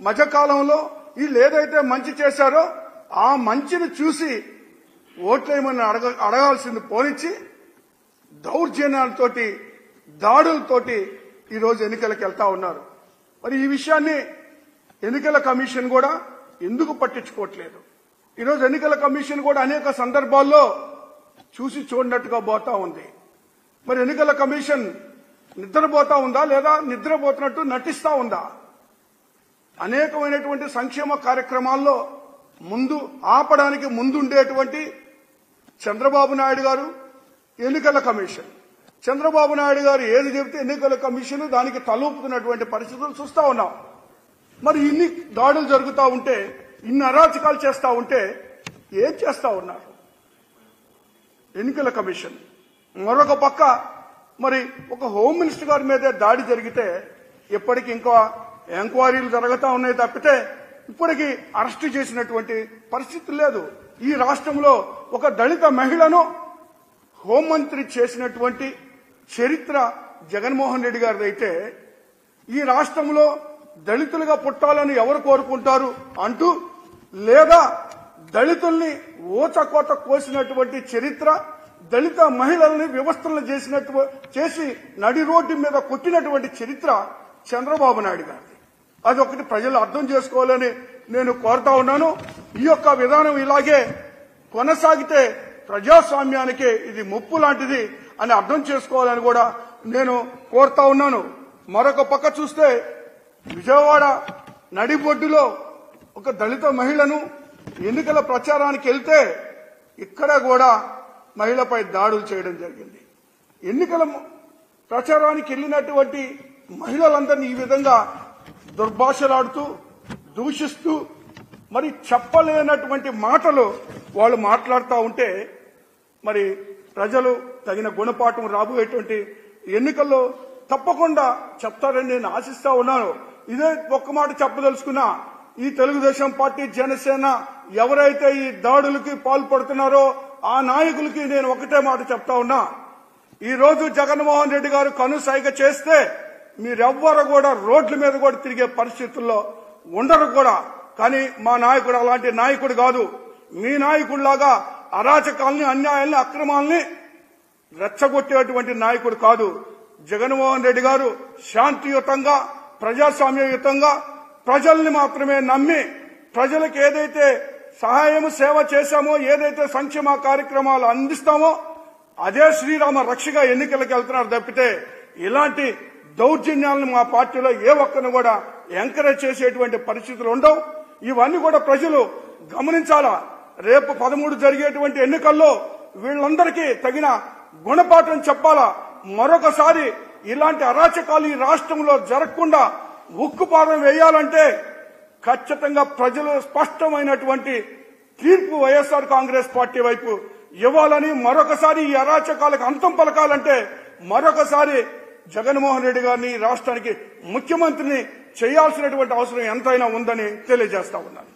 మధ్యకాలంలో వీళ్ళు ఏదైతే మంచి చేశారో ఆ మంచిని చూసి ఓట్లేమని అడగాల్సింది పోనిచ్చి దౌర్జన్యాలతోటి దాడులతోటి ఈరోజు ఎన్నికలకు వెళ్తా ఉన్నారు. మరి ఈ విషయాన్ని ఎన్నికల కమిషన్ కూడా ఎందుకు పట్టించుకోవట్లేదు? ఈరోజు ఎన్నికల కమిషన్ కూడా అనేక సందర్భాల్లో చూసి చూడనట్టుగా పోతా ఉంది. మరి ఎన్నికల కమిషన్ నిద్రపోతా ఉందా లేదా నిద్రపోతున్నట్టు నటిస్తా ఉందా? అనేకమైనటువంటి సంక్షేమ కార్యక్రమాల్లో ఆపడానికి ముందుండేటువంటి చంద్రబాబు నాయుడు గారు, ఎన్నికల కమిషన్. చంద్రబాబు నాయుడు గారు ఏది చెబితే ఎన్నికల కమిషన్ దానికి తలూపుతున్నటువంటి పరిస్థితులు చూస్తా ఉన్నాం. మరి ఇన్ని దాడులు జరుగుతూ ఉంటే, ఇన్ని అరాచకాలు చేస్తా ఉంటే ఏం చేస్తా ఉన్నారు ఎన్నికల కమిషన్? మరొక పక్క మరి ఒక హోమ్ మినిస్టర్ గారి మీదే దాడి జరిగితే ఇప్పటికి ఇంకా ఎంక్వైరీలు జరుగుతూ ఉన్నాయి తప్పితే ఇప్పటికీ అరెస్టు చేసినటువంటి పరిస్థితి లేదు. ఈ రాష్ట్రంలో ఒక దళిత మహిళను హోంమంత్రి చేసినటువంటి చరిత్ర జగన్మోహన్ రెడ్డి గారిది అయితే, ఈ రాష్ట్రంలో దళితులుగా పుట్టాలని ఎవరు కోరుకుంటారు అంటూ, లేదా దళితుల్ని ఓచకోత కోసినటువంటి చరిత్ర, దళిత మహిళల్ని వ్యవస్థలను చేసి నడి రోడ్డు మీద కొట్టినటువంటి చరిత్ర చంద్రబాబు నాయుడు గారిది. అది ఒకటి ప్రజలు అర్థం చేసుకోవాలని నేను కోరుతా ఉన్నాను. ఈ యొక్క విధానం ఇలాగే కొనసాగితే ప్రజాస్వామ్యానికి ఇది ముప్పు లాంటిది అని అర్థం చేసుకోవాలని కూడా నేను కోరుతా ఉన్నాను. మరొక పక్క చూస్తే విజయవాడ నడిబొడ్డులో ఒక దళిత మహిళను ఎన్నికల ప్రచారానికి వెళ్తే ఇక్కడ కూడా మహిళపై దాడులు చేయడం జరిగింది. ఎన్నికల ప్రచారానికి వెళ్లినటువంటి మహిళలందరినీ ఈ విధంగా దుర్భాషలాడుతూ దూషిస్తూ మరి చెప్పలేనటువంటి మాటలు వాళ్ళు మాట్లాడుతూ ఉంటే మరి ప్రజలు తగిన గుణపాఠం రాబోయేటువంటి ఎన్నికల్లో తప్పకుండా చెప్తారని నేను ఆశిస్తా ఉన్నాను. ఇదే ఒక్క మాట చెప్పదలుచుకున్నా, ఈ తెలుగుదేశం పార్టీ, జనసేన ఎవరైతే ఈ దాడులకి పాల్పడుతున్నారో ఆ నాయకులకి నేను ఒకటే మాట చెప్తా ఉన్నా. ఈ రోజు జగన్మోహన్ రెడ్డి గారు కనుసైగ చేస్తే మీరెవ్వరు కూడా రోడ్ల మీద కూడా తిరిగే పరిస్థితుల్లో ఉండరు కూడా. కానీ మా నాయకుడు అలాంటి నాయకుడు కాదు. మీ నాయకుడిలాగా అరాచకాలని, అన్యాయాల్ని, అక్రమాలని రెచ్చగొట్టేటువంటి నాయకుడు కాదు. జగన్మోహన్ రెడ్డి గారు శాంతియుతంగా, ప్రజాస్వామ్యయుతంగా ప్రజల్ని మాత్రమే నమ్మి, ప్రజలకు ఏదైతే సహాయం సేవ చేశామో, ఏదైతే సంక్షేమ కార్యక్రమాలు అందిస్తామో అదే శ్రీరామ రక్షగా ఎన్నికలకు వెళ్తున్నారు తప్పితే ఇలాంటి దౌర్జన్యాలను మా పార్టీలో ఏ ఒక్కరిని కూడా ఎంకరేజ్ చేసేటువంటి పరిస్థితులు ఉండవు. ఇవన్నీ కూడా ప్రజలు గమనించాలా. రేపు 13 జరిగేటువంటి ఎన్నికల్లో వీళ్ళందరికీ తగిన గుణపాఠం చెప్పాలా. మరొకసారి ఇలాంటి అరాచకాలు ఈ రాష్ట్రంలో జరగకుండా ఉక్కుపాదం వేయాలంటే ఖచ్చితంగా ప్రజలు స్పష్టమైనటువంటి తీర్పు వైఎస్ఆర్ కాంగ్రెస్ పార్టీ వైపు ఇవ్వాలని, మరొకసారి ఈ అరాచకాలకు అంతం పలకాలంటే మరొకసారి జగన్మోహన్ రెడ్డి గారిని రాష్ట్రానికి ముఖ్యమంత్రిని చేయాల్సినటువంటి అవసరం ఎంతైనా ఉందని తెలియజేస్తా ఉన్నాను.